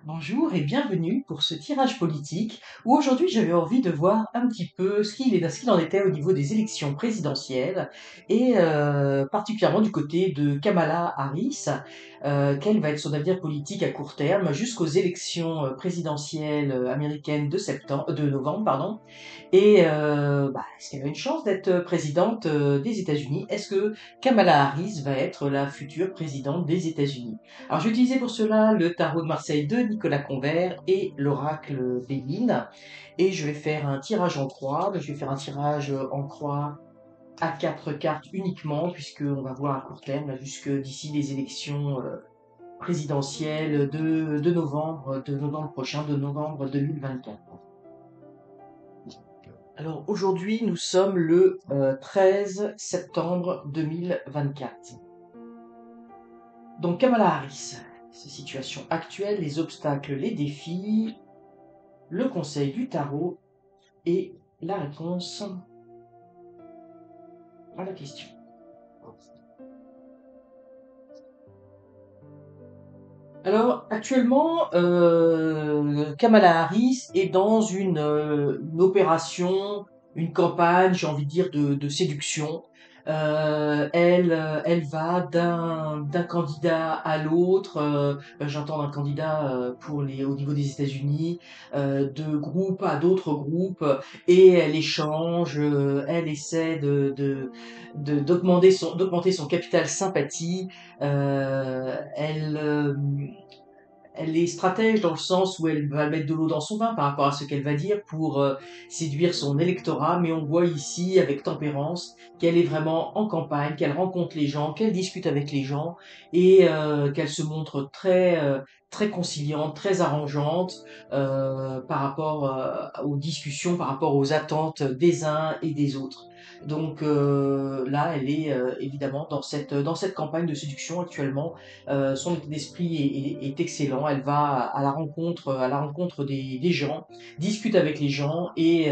Bonjour et bienvenue pour ce tirage politique où aujourd'hui j'avais envie de voir un petit peu ce qu'il en était au niveau des élections présidentielles et particulièrement du côté de Kamala Harris, quel va être son avenir politique à court terme jusqu'aux élections présidentielles américaines de novembre, pardon. Et est-ce qu'elle a une chance d'être présidente des États-Unis? Est-ce que Kamala Harris va être la future présidente des États-Unis? Alors j'ai utilisé pour cela le tarot de Marseille de Nicolas Convert et l'oracle Béline. Et je vais faire un tirage en croix. Je vais faire un tirage en croix à 4 cartes uniquement, puisqu'on va voir à court terme, là, jusque d'ici les élections présidentielles de novembre prochain, de novembre 2024. Alors aujourd'hui, nous sommes le 13 septembre 2024. Donc Kamala Harris, sa situation actuelle, les obstacles, les défis, le conseil du tarot et la réponse à la question. Alors actuellement, Kamala Harris est dans une opération, une campagne, j'ai envie de dire, de séduction. Elle va d'un candidat à l'autre, j'entends d'un candidat au niveau des États-Unis, de groupes à d'autres groupes, et elle échange, elle essaie d'augmenter son capital sympathie. Elle est stratège dans le sens où elle va mettre de l'eau dans son vin par rapport à ce qu'elle va dire pour séduire son électorat, mais on voit ici avec tempérance qu'elle est vraiment en campagne, qu'elle rencontre les gens, qu'elle discute avec les gens et qu'elle se montre très conciliante, très arrangeante par rapport aux discussions, par rapport aux attentes des uns et des autres. Donc là, elle est évidemment dans cette campagne de séduction actuellement. Son état d'esprit est excellent. Elle va à la rencontre des gens, discute avec les gens et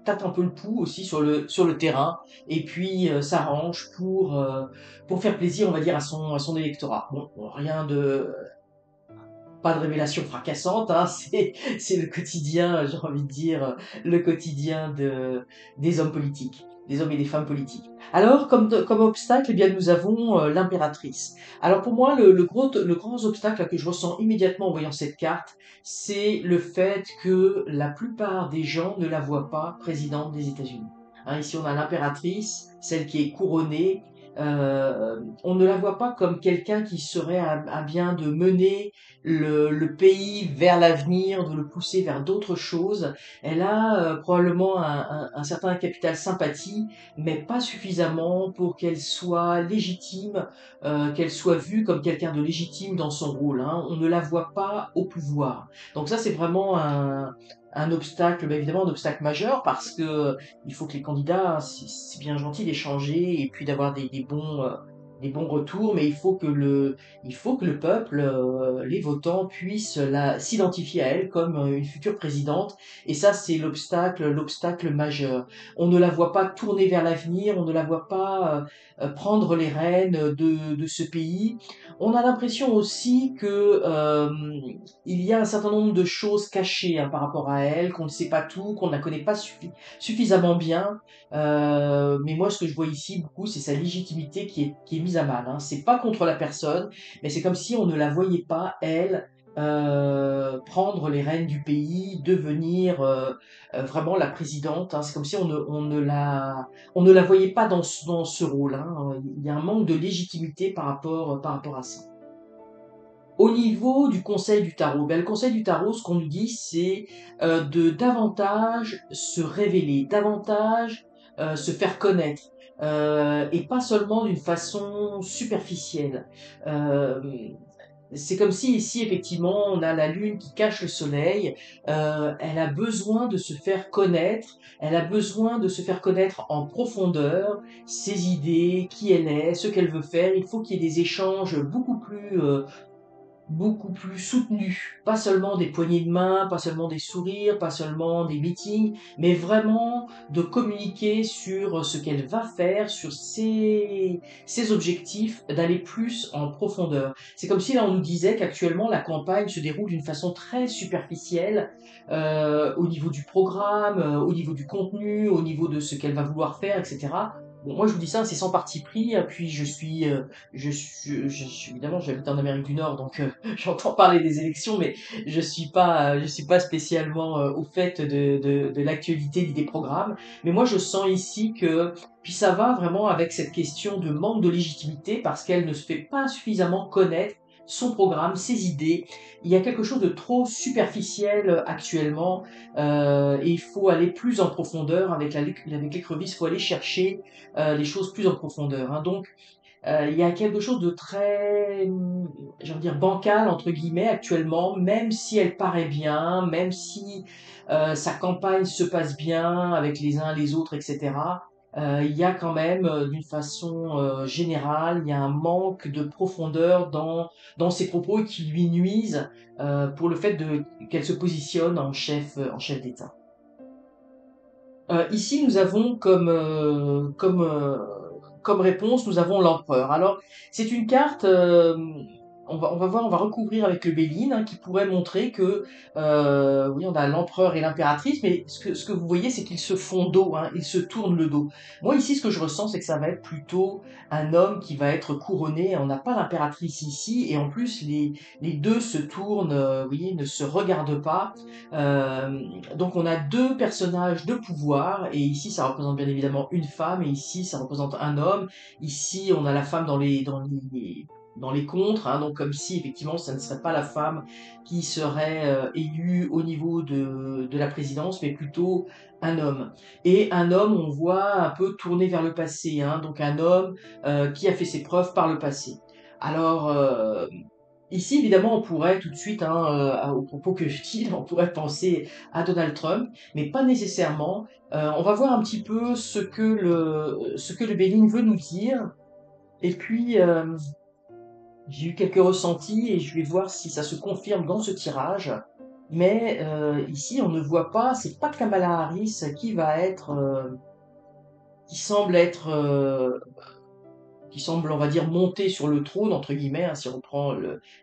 tâte un peu le pouls aussi sur le terrain. Et puis s'arrange pour faire plaisir, on va dire, à son électorat. Bon, rien de pas de révélation fracassante, hein, c'est le quotidien, j'ai envie de dire, le quotidien des hommes politiques, des hommes et des femmes politiques. Alors, comme obstacle, eh bien, nous avons l'impératrice. Alors pour moi, le grand obstacle là, que je ressens immédiatement en voyant cette carte, c'est le fait que la plupart des gens ne la voient pas présidente des États-Unis. Hein, ici, on a l'impératrice, celle qui est couronnée. On ne la voit pas comme quelqu'un qui serait à bien de mener le pays vers l'avenir, de le pousser vers d'autres choses. Elle a probablement un certain capital sympathie, mais pas suffisamment pour qu'elle soit légitime, qu'elle soit vue comme quelqu'un de légitime dans son rôle. Hein. On ne la voit pas au pouvoir. Donc ça, c'est vraiment un obstacle, ben évidemment un obstacle majeur parce que il faut que les candidats, c'est bien gentil d'échanger et puis d'avoir des bons retours, mais il faut que le peuple, les votants puissent s'identifier à elle comme une future présidente. Et ça, c'est l'obstacle majeur. On ne la voit pas tourner vers l'avenir, on ne la voit pas prendre les rênes de ce pays. On a l'impression aussi que il y a un certain nombre de choses cachées hein, par rapport à elle, qu'on ne sait pas tout, qu'on ne la connaît pas suffisamment bien. Mais moi, ce que je vois ici beaucoup, c'est sa légitimité qui est mise à mal. Hein. C'est pas contre la personne, mais c'est comme si on ne la voyait pas, elle, prendre les rênes du pays, devenir vraiment la présidente. Hein. C'est comme si on ne la voyait pas dans ce rôle. Hein. Il y a un manque de légitimité par rapport à ça. Au niveau du conseil du tarot, ben, le conseil du tarot, ce qu'on nous dit, c'est de davantage se révéler, davantage se faire connaître, et pas seulement d'une façon superficielle. Euh, c'est comme si ici, effectivement, on a la lune qui cache le soleil. Elle a besoin de se faire connaître. Elle a besoin de se faire connaître en profondeur, ses idées, qui elle est, ce qu'elle veut faire. Il faut qu'il y ait des échanges beaucoup plus beaucoup plus soutenu. Pas seulement des poignées de main, pas seulement des sourires, pas seulement des meetings, mais vraiment de communiquer sur ce qu'elle va faire, sur ses objectifs, d'aller plus en profondeur. C'est comme si là on nous disait qu'actuellement la campagne se déroule d'une façon très superficielle au niveau du programme, au niveau du contenu, au niveau de ce qu'elle va vouloir faire, etc. Bon, moi je vous dis ça, c'est sans parti pris, puis évidemment, j'habite en Amérique du Nord, donc j'entends parler des élections, mais je suis pas spécialement au fait de l'actualité ni des programmes. Mais moi, je sens ici que, puis ça va vraiment avec cette question de manque de légitimité parce qu'elle ne se fait pas suffisamment connaître son programme, ses idées. Il y a quelque chose de trop superficiel actuellement et il faut aller plus en profondeur avec l'écrevisse. Il faut aller chercher les choses plus en profondeur. Hein. Donc il y a quelque chose de très, j'ai envie de dire, bancal, entre guillemets, actuellement, même si elle paraît bien, même si sa campagne se passe bien avec les uns les autres, etc. Il y a quand même, d'une façon générale, il y a un manque de profondeur dans ses propos qui lui nuisent pour le fait qu'elle se positionne en chef d'État. Ici, nous avons comme réponse, nous avons l'empereur. Alors, c'est une carte, on va voir, on va recouvrir avec le Béline, hein, qui pourrait montrer que, oui, on a l'empereur et l'impératrice, mais ce que vous voyez, c'est qu'ils se font dos, hein, ils se tournent le dos. Moi, ici, ce que je ressens, c'est que ça va être plutôt un homme qui va être couronné. On n'a pas l'impératrice ici, et en plus, les deux se tournent, vous voyez, ne se regardent pas. Donc on a deux personnages de pouvoir, et ici ça représente bien évidemment une femme, et ici ça représente un homme. Ici on a la femme dans les contres, hein, donc comme si effectivement ça ne serait pas la femme qui serait élue au niveau de la présidence, mais plutôt un homme. Et un homme, on voit un peu tourné vers le passé, hein, donc un homme qui a fait ses preuves par le passé. Alors, ici, évidemment, on pourrait tout de suite, hein, aux propos que je dis, on pourrait penser à Donald Trump, mais pas nécessairement. On va voir un petit peu ce que le Béline veut nous dire. Et puis, j'ai eu quelques ressentis et je vais voir si ça se confirme dans ce tirage. Mais ici, on ne voit pas, c'est pas Kamala Harris qui semble être qui semble, on va dire, monter sur le trône, entre guillemets, hein, si on prend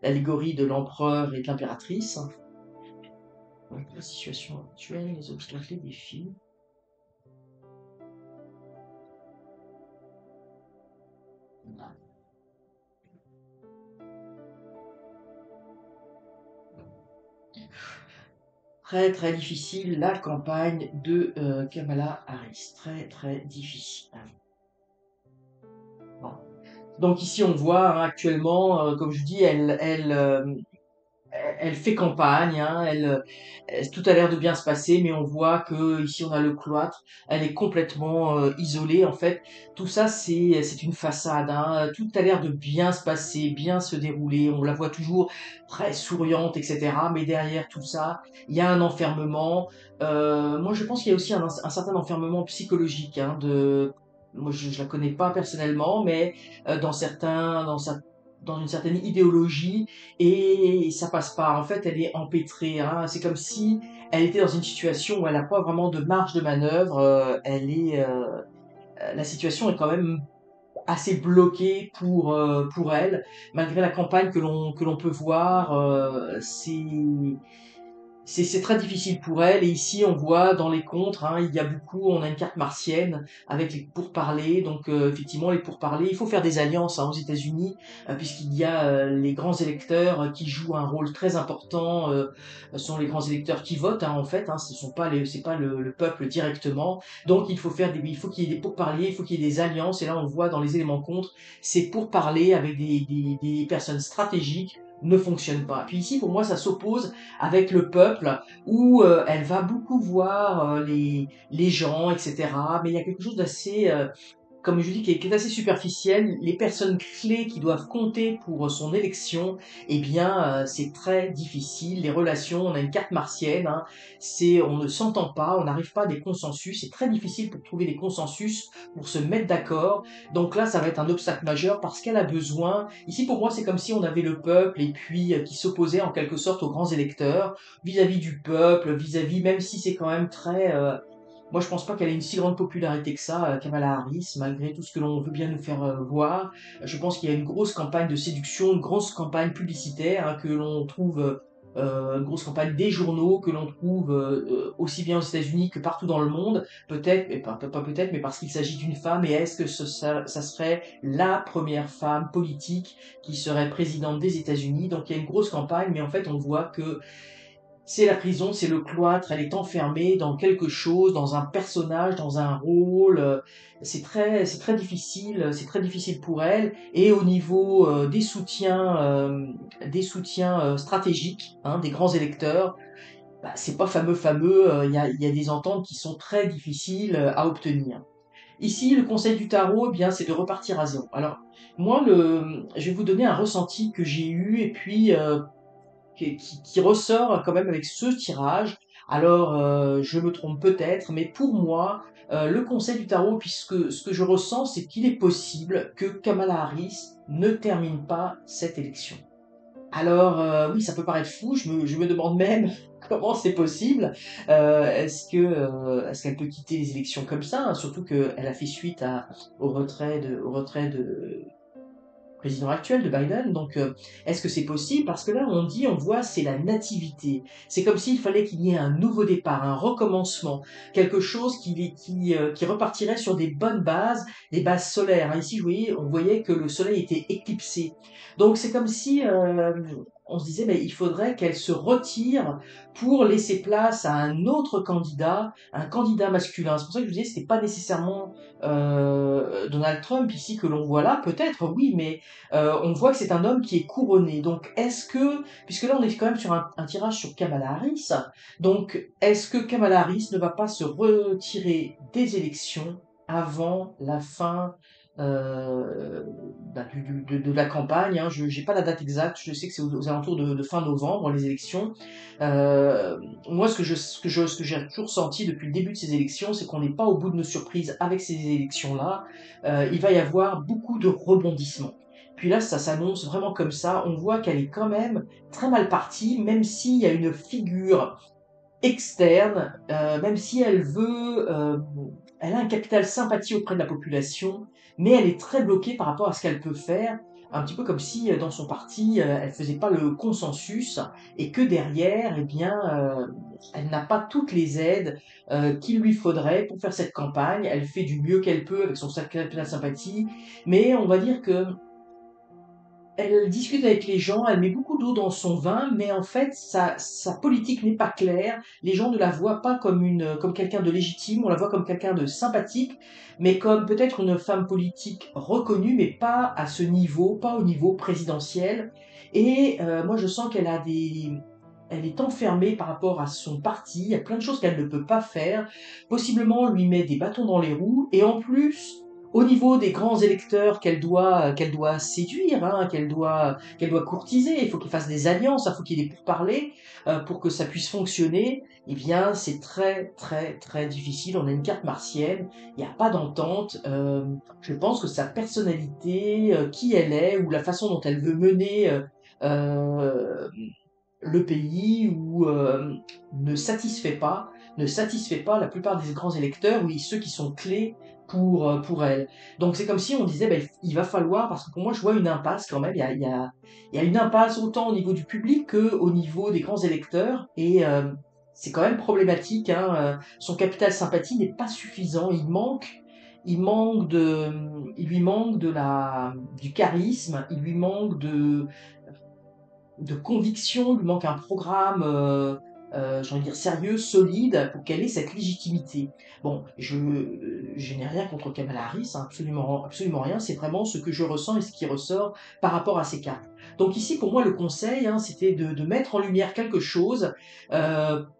l'allégorie de l'empereur et de l'impératrice. Donc, la situation actuelle, les obstacles, les défis. Très très difficile, la campagne de Kamala Harris. Très très difficile. Bon. Donc ici on voit hein, actuellement, comme je dis, elle fait campagne, hein, tout a l'air de bien se passer, mais on voit que ici on a le cloître, elle est complètement isolée. En fait, tout ça c'est une façade. Hein, tout a l'air de bien se passer, bien se dérouler. On la voit toujours très souriante, etc. Mais derrière tout ça, il y a un enfermement. Moi, je pense qu'il y a aussi un certain enfermement psychologique. Hein, moi, je la connais pas personnellement, mais dans une certaine idéologie et ça passe pas. En fait, elle est empêtrée. Hein. C'est comme si elle était dans une situation où elle n'a pas vraiment de marge de manœuvre. La situation est quand même assez bloquée pour elle, malgré la campagne que l'on peut voir. C'est très difficile pour elle et ici on voit dans les contres, hein, il y a beaucoup, on a une carte martienne avec les pourparlers, donc effectivement les pourparlers, il faut faire des alliances hein, aux États-Unis puisqu'il y a les grands électeurs qui jouent un rôle très important, ce sont les grands électeurs qui votent hein, en fait, hein, ce sont pas c'est pas le peuple directement, donc il faut qu'il y ait des pourparlers, il faut qu'il y ait des alliances et là on le voit dans les éléments contre, c'est pourparler avec des personnes stratégiques ne fonctionne pas. Puis ici, pour moi, ça s'oppose avec le peuple où elle va beaucoup voir les gens, etc. Mais il y a quelque chose d'assez comme je dis, qui est assez superficielle. Les personnes clés qui doivent compter pour son élection, eh bien, c'est très difficile. Les relations, on a une carte martienne, hein, on ne s'entend pas, on n'arrive pas à des consensus. C'est très difficile pour trouver des consensus, pour se mettre d'accord. Donc là, ça va être un obstacle majeur parce qu'elle a besoin. Ici, pour moi, c'est comme si on avait le peuple et puis qui s'opposait en quelque sorte aux grands électeurs vis-à-vis du peuple, vis-à-vis, même si c'est quand même très moi, je pense pas qu'elle ait une si grande popularité que ça, Kamala Harris, malgré tout ce que l'on veut bien nous faire voir. Je pense qu'il y a une grosse campagne de séduction, une grosse campagne publicitaire, hein, que l'on trouve, une grosse campagne des journaux, que l'on trouve aussi bien aux États-Unis que partout dans le monde. Peut-être, mais pas peut-être, mais parce qu'il s'agit d'une femme. Et est-ce que ça serait la première femme politique qui serait présidente des États-Unis? Donc il y a une grosse campagne, mais en fait, on voit que c'est la prison, c'est le cloître, elle est enfermée dans quelque chose, dans un personnage, dans un rôle. C'est très difficile pour elle. Et au niveau des soutiens stratégiques, hein, des grands électeurs, bah, c'est pas fameux. Il y a des ententes qui sont très difficiles à obtenir. Ici, le conseil du tarot, eh bien, c'est de repartir à zéro. Alors, moi, je vais vous donner un ressenti que j'ai eu et puis qui ressort quand même avec ce tirage. Alors, je me trompe peut-être, mais pour moi, le conseil du tarot, puisque ce que je ressens, c'est qu'il est possible que Kamala Harris ne termine pas cette élection. Alors, oui, ça peut paraître fou, je me demande même comment c'est possible. Est-ce qu'elle peut quitter les élections comme ça, hein, surtout qu'elle a fait suite au retrait de président actuel de Biden. Donc, est-ce que c'est possible? Parce que là, on voit, c'est la nativité. C'est comme s'il fallait qu'il y ait un nouveau départ, un recommencement, quelque chose qui repartirait sur des bonnes bases, des bases solaires. Hein. Ici, on voyait que le soleil était éclipsé. Donc, c'est comme si on se disait, mais il faudrait qu'elle se retire pour laisser place à un candidat masculin. C'est pour ça que je vous disais, c'était pas nécessairement Donald Trump ici que l'on voit là, peut-être, oui, mais on voit que c'est un homme qui est couronné. Donc, puisque là on est quand même sur un tirage sur Kamala Harris, donc est-ce que Kamala Harris ne va pas se retirer des élections avant la fin de la campagne, hein. Je n'ai pas la date exacte, je sais que c'est aux alentours de fin novembre, les élections. Moi, ce que j'ai toujours senti depuis le début de ces élections, c'est qu'on n'est pas au bout de nos surprises avec ces élections-là. Il va y avoir beaucoup de rebondissements. Puis là, ça s'annonce vraiment comme ça. On voit qu'elle est quand même très mal partie, même s'il y a une figure externe, même si elle a un capital sympathie auprès de la population, mais elle est très bloquée par rapport à ce qu'elle peut faire, un petit peu comme si dans son parti, elle faisait pas le consensus et que derrière, eh bien, elle n'a pas toutes les aides qu'il lui faudrait pour faire cette campagne. Elle fait du mieux qu'elle peut avec son capital sympathie, mais on va dire que elle discute avec les gens, elle met beaucoup d'eau dans son vin, mais en fait, sa politique n'est pas claire. Les gens ne la voient pas comme quelqu'un de légitime, on la voit comme quelqu'un de sympathique, mais comme peut-être une femme politique reconnue, mais pas à ce niveau, pas au niveau présidentiel. Et moi, je sens elle est enfermée par rapport à son parti. Il y a plein de choses qu'elle ne peut pas faire. Possiblement, on lui met des bâtons dans les roues, et en plus, au niveau des grands électeurs qu'elle doit séduire, hein, qu'elle doit courtiser, il faut qu'il fasse des alliances, il faut qu'il y ait des pourparlers pour que ça puisse fonctionner. Eh bien, c'est très très très difficile. On a une carte martienne, il n'y a pas d'entente. Je pense que sa personnalité, qui elle est, ou la façon dont elle veut mener euh, le pays ou ne satisfait pas, la plupart des grands électeurs, oui, ceux qui sont clés pour elle. Donc c'est comme si on disait, ben, il va falloir, parce que pour moi je vois une impasse quand même, il y a une impasse autant au niveau du public qu'au niveau des grands électeurs, et c'est quand même problématique, hein, son capital sympathie n'est pas suffisant, il lui manque du charisme, il lui manque de conviction, il lui manque un programme, j'ai envie de dire sérieux, solide, pour qu'elle ait cette légitimité. Bon, je n'ai rien contre Kamala Harris, hein, absolument, absolument rien, c'est vraiment ce que je ressens et ce qui ressort par rapport à ces cartes. Donc ici, pour moi, le conseil, hein, c'était de mettre en lumière quelque chose,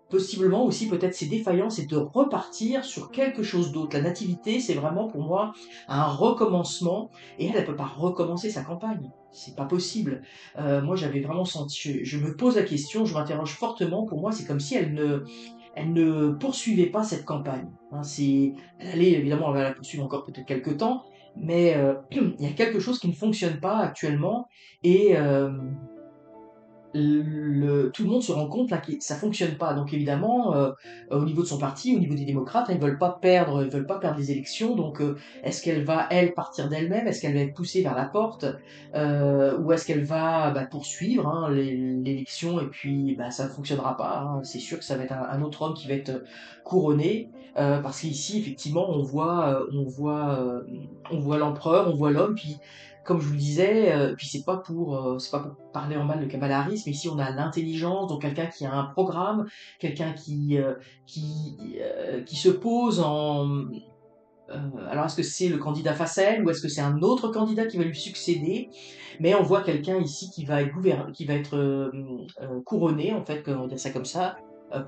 possiblement aussi peut-être ses défaillances et de repartir sur quelque chose d'autre. La nativité, c'est vraiment pour moi un recommencement et elle peut pas recommencer sa campagne. C'est pas possible. Moi, j'avais vraiment senti, je me pose la question, je m'interroge fortement. Pour moi, c'est comme si elle ne poursuivait pas cette campagne. Hein, elle allait évidemment, elle va la poursuivre encore peut-être quelques temps, mais il y a quelque chose qui ne fonctionne pas actuellement et tout le monde se rend compte là que ça fonctionne pas. Donc évidemment, au niveau de son parti, au niveau des démocrates, ils veulent pas perdre les élections. Donc est-ce qu'elle va elle partir d'elle-même? Est-ce qu'elle va être poussée vers la porte? Ou est-ce qu'elle va poursuivre hein, l'élection et puis ça ne fonctionnera pas. Hein. C'est sûr que ça va être un autre homme qui va être couronné. Parce qu'ici, effectivement, on voit l'empereur, on voit l'homme, puis comme je vous le disais, puis c'est pas pour parler en mal de Kamala Harris, mais ici on a l'intelligence, donc quelqu'un qui a un programme, quelqu'un qui se pose en alors est-ce que c'est le candidat face à elle ou est-ce que c'est un autre candidat qui va lui succéder? Mais on voit quelqu'un ici qui va être couronné, en fait, on va dire ça comme ça.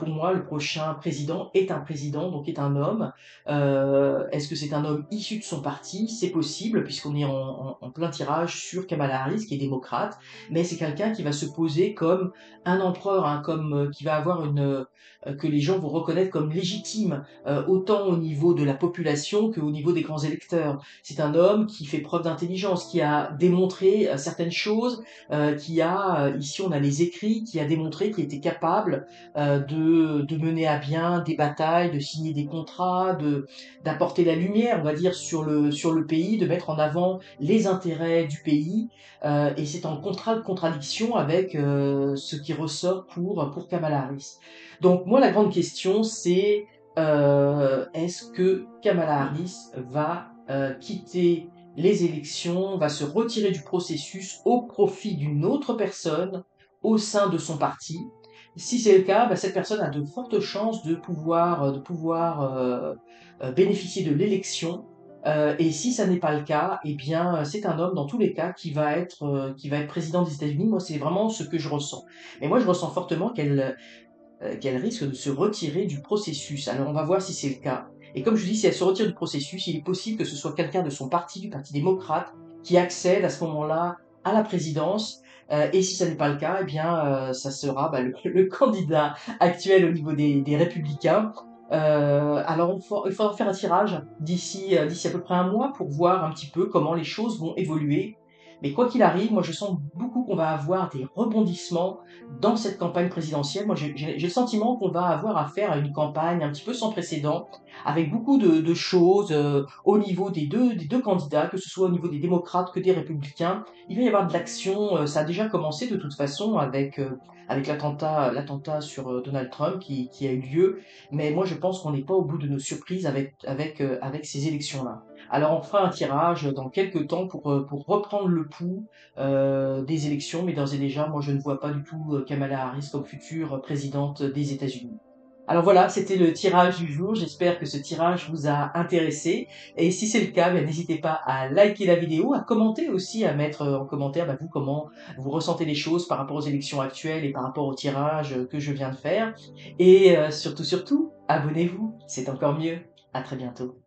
Pour moi, le prochain président est un président, donc est un homme. Est-ce que c'est un homme issu de son parti? C'est possible, puisqu'on est en plein tirage sur Kamala Harris, qui est démocrate, mais c'est quelqu'un qui va se poser comme un empereur, hein, comme qui va avoir que les gens vont reconnaître comme légitime autant au niveau de la population qu'au niveau des grands électeurs. C'est un homme qui fait preuve d'intelligence, qui a démontré certaines choses, ici on a les écrits, qui a démontré qu'il était capable de mener à bien des batailles, de signer des contrats, d'apporter la lumière, on va dire, sur le pays, de mettre en avant les intérêts du pays, et c'est en contradiction avec ce qui ressort pour Kamala Harris. Donc moi la grande question c'est est-ce que Kamala Harris va quitter les élections, va se retirer du processus au profit d'une autre personne au sein de son parti? Si c'est le cas, cette personne a de fortes chances de pouvoir bénéficier de l'élection. Et si ça n'est pas le cas, eh bien, c'est un homme dans tous les cas qui va être président des États-Unis. Moi, c'est vraiment ce que je ressens. Mais moi, je ressens fortement qu'elle risque de se retirer du processus. Alors on va voir si c'est le cas. Et comme je vous dis, si elle se retire du processus, il est possible que ce soit quelqu'un de son parti, du Parti démocrate, qui accède à ce moment-là à la présidence. Et si ça n'est pas le cas, eh bien, ça sera le candidat actuel au niveau des républicains. Alors il faudra faire un tirage d'ici à peu près un mois pour voir un petit peu comment les choses vont évoluer. Mais quoi qu'il arrive, moi je sens beaucoup qu'on va avoir des rebondissements dans cette campagne présidentielle. Moi j'ai le sentiment qu'on va avoir affaire à une campagne un petit peu sans précédent, avec beaucoup de choses au niveau des deux candidats, que ce soit au niveau des démocrates que des républicains. Il va y avoir de l'action, ça a déjà commencé de toute façon avec l'attentat sur Donald Trump qui a eu lieu. Mais moi je pense qu'on n'est pas au bout de nos surprises avec ces élections-là. Alors on fera un tirage dans quelques temps pour reprendre le pouls des élections, mais d'ores et déjà, moi je ne vois pas du tout Kamala Harris comme future présidente des États-Unis. Alors voilà, c'était le tirage du jour. J'espère que ce tirage vous a intéressé. Et si c'est le cas, n'hésitez pas à liker la vidéo, à commenter aussi, à mettre en commentaire vous comment vous ressentez les choses par rapport aux élections actuelles et par rapport au tirage que je viens de faire. Et surtout, abonnez-vous, c'est encore mieux. À très bientôt.